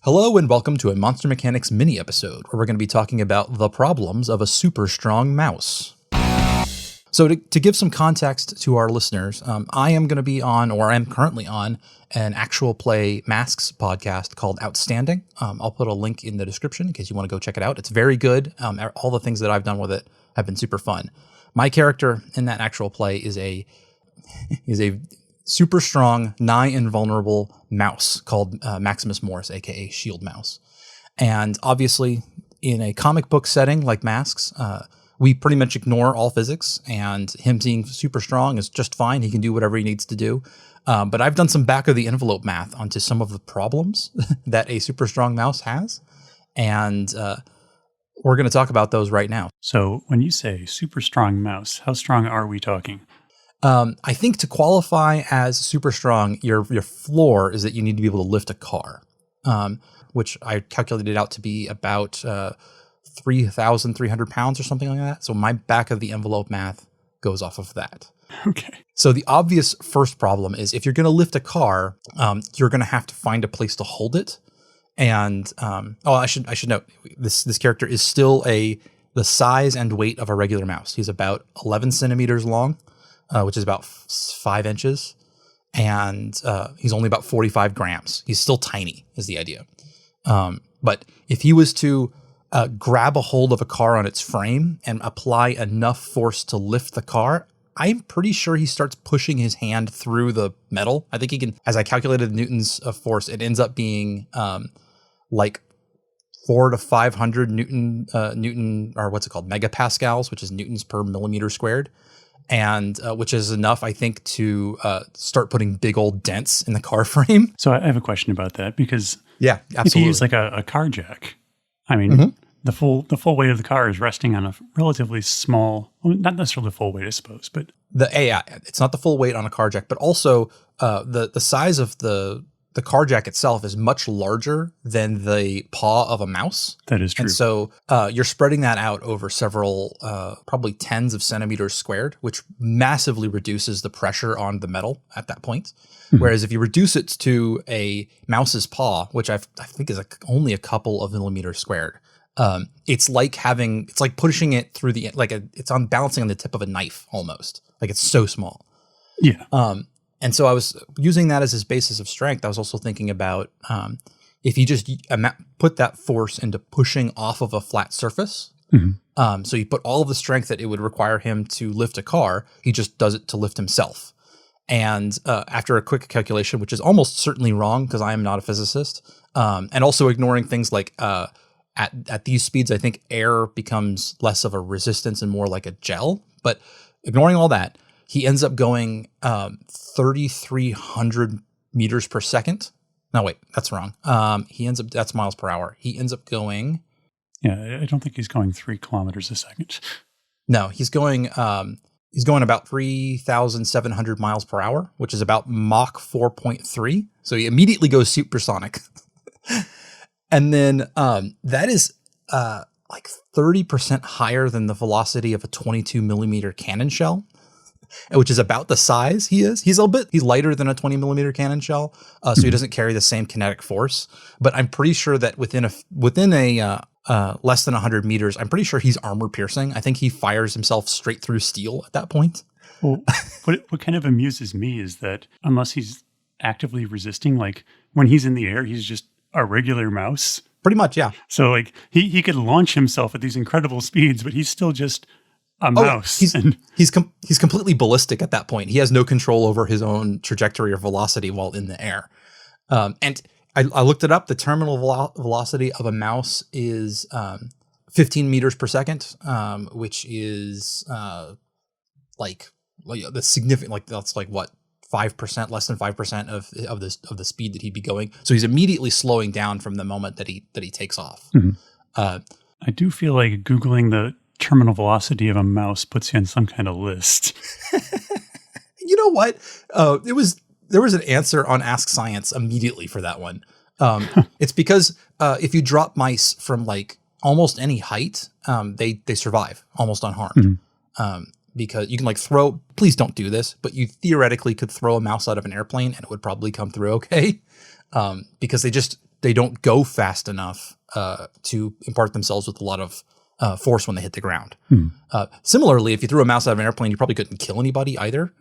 Hello and welcome to a Monster Mechanics mini episode where we're going to be talking about the problems of a super strong mouse. So to give some context to our listeners, I am going to be on, or I'm currently on, an actual play Masks podcast called Outstanding. I'll put a link in the description in case you want to go check it out. It's very good. All the things that I've done with it have been super fun. My character in that actual play is a super strong, nigh invulnerable mouse called Maximus Morris, aka Shield Mouse. And obviously, in a comic book setting like Masks, we pretty much ignore all physics, and him being super strong is just fine. He can do whatever he needs to do. But I've done some back of the envelope math onto some of the problems that a super strong mouse has, and we're going to talk about those right now. So when you say super strong mouse, how strong are we talking? I think to qualify as super strong, your floor is that you need to be able to lift a car, which I calculated out to be about 3,300 pounds or something like that. So my back of the envelope math goes off of that. Okay. So the obvious first problem is if you're going to lift a car, you're going to have to find a place to hold it. And I should note this character is still the size and weight of a regular mouse. He's about 11 centimeters long. Which is about 5 inches, and he's only about 45 grams. He's still tiny, is the idea. But if he was to grab a hold of a car on its frame and apply enough force to lift the car, I'm pretty sure he starts pushing his hand through the metal. I think he can, as I calculated newtons of force, it ends up being like 400 to 500 newton, or what's it called, megapascals, which is newtons per millimeter squared. And which is enough, I think, to start putting big old dents in the car frame. So I have a question about that because yeah, absolutely. If you use like a car jack, I mean, the full weight of the car is resting on a relatively small, well, not necessarily the full weight, I suppose, but it's not the full weight on a car jack, but also the size of the car jack itself is much larger than the paw of a mouse. That is true. And so you're spreading that out over several, probably tens of centimeters squared, which massively reduces the pressure on the metal at that point. Whereas if you reduce it to a mouse's paw, which I think is only a couple of millimeters squared, it's like pushing it through it's on balancing on the tip of a knife almost. Like it's so small. Yeah. And so I was using that as his basis of strength. I was also thinking about if you just put that force into pushing off of a flat surface. So you put all of the strength that it would require him to lift a car, he just does it to lift himself. And after a quick calculation, which is almost certainly wrong because I am not a physicist, and also ignoring things like at these speeds, I think air becomes less of a resistance and more like a gel. But ignoring all that, he ends up going 3,300 meters per second. No, wait, that's wrong. That's miles per hour. He ends up going. Yeah, I don't think he's going 3 kilometers a second. No, he's going about 3,700 miles per hour, which is about Mach 4.3. So he immediately goes supersonic. And then that is like 30% higher than the velocity of a 22 millimeter cannon shell, which is about the size he is. He's lighter than a 20 millimeter cannon shell, so he doesn't carry the same kinetic force. But I'm pretty sure that within a less than 100 meters, I'm pretty sure he's armor piercing. I think he fires himself straight through steel at that point. Well, what kind of amuses me is that unless he's actively resisting, like when he's in the air, he's just a regular mouse. Pretty much, yeah. So like he could launch himself at these incredible speeds, but he's still just a mouse. He's completely ballistic at that point. He has no control over his own trajectory or velocity while in the air. And I looked it up. The terminal velocity of a mouse is 15 meters per second, which is that's significant. Like that's like what, 5%, less than 5% of the speed that he'd be going. So he's immediately slowing down from the moment that he takes off. I do feel like Googling the terminal velocity of a mouse puts you on some kind of list. You know what? There was an answer on Ask Science immediately for that one. It's because if you drop mice from like almost any height, they survive almost unharmed. Because you can like please don't do this, but you theoretically could throw a mouse out of an airplane and it would probably come through okay. Because they don't go fast enough to impart themselves with a lot of force when they hit the ground. Similarly, if you threw a mouse out of an airplane, you probably couldn't kill anybody either.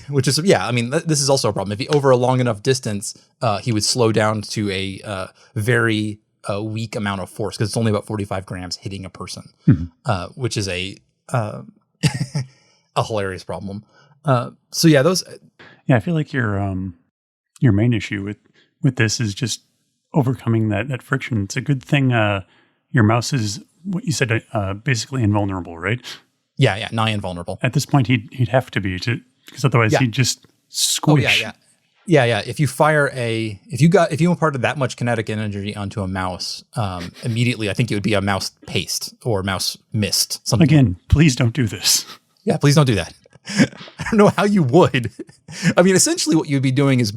Which is, I mean, this is also a problem. If he over a long enough distance, he would slow down to a very weak amount of force, because it's only about 45 grams hitting a person, which is a hilarious problem. So yeah, those. Yeah, I feel like your main issue with this is just overcoming that friction. It's a good thing your mouse is, what you said, basically invulnerable, right? Yeah, nigh invulnerable. At this point, he'd have to be, because otherwise he'd just squish. Yeah. If you imparted that much kinetic energy onto a mouse, immediately, I think it would be a mouse paste or mouse mist. Something. Again, please don't do this. Yeah, please don't do that. I don't know how you would. I mean, essentially, what you'd be doing is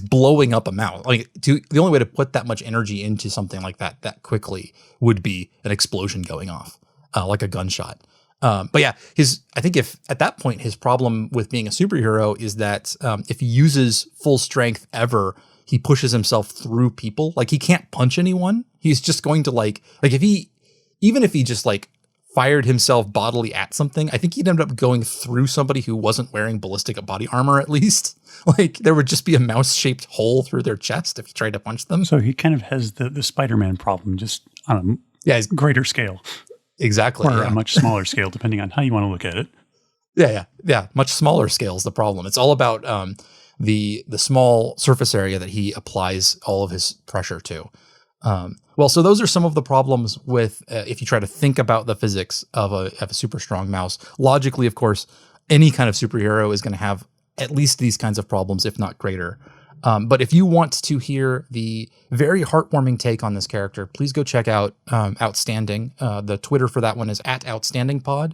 blowing up a mouse. Like, the only way to put that much energy into something like that quickly would be an explosion going off, like a gunshot. But yeah, I think if at that point his problem with being a superhero is that if he uses full strength ever, he pushes himself through people. Like, he can't punch anyone. He's just going to even if he just fired himself bodily at something, I think he'd end up going through somebody who wasn't wearing ballistic body armor, at least. Like, there would just be a mouse-shaped hole through their chest if he tried to punch them. So he kind of has the Spider-Man problem, just on a greater scale. Exactly. Or a much smaller scale, depending on how you want to look at it. Yeah. Much smaller scale is the problem. It's all about the small surface area that he applies all of his pressure to. So those are some of the problems with if you try to think about the physics of a super strong mouse. Logically, of course, any kind of superhero is going to have at least these kinds of problems, if not greater. But if you want to hear the very heartwarming take on this character, please go check out Outstanding. The Twitter for that one is @OutstandingPod.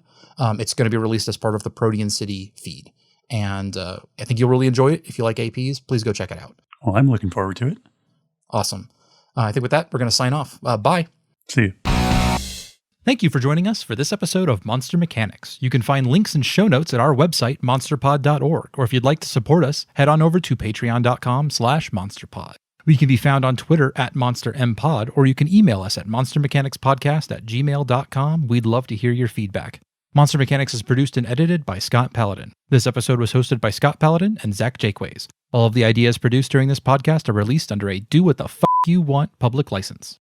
It's going to be released as part of the Protean City feed. And I think you'll really enjoy it. If you like APs, please go check it out. Well, I'm looking forward to it. Awesome. I think with that, we're going to sign off. Bye. See you. Thank you for joining us for this episode of Monster Mechanics. You can find links and show notes at our website, monsterpod.org, or if you'd like to support us, head on over to patreon.com/monsterpod. We can be found on Twitter @monstermpod, or you can email us at monstermechanicspodcast@gmail.com. We'd love to hear your feedback. Monster Mechanics is produced and edited by Scott Paladin. This episode was hosted by Scott Paladin and Zach Jaquays. All of the ideas produced during this podcast are released under a do what the f*** you want public license.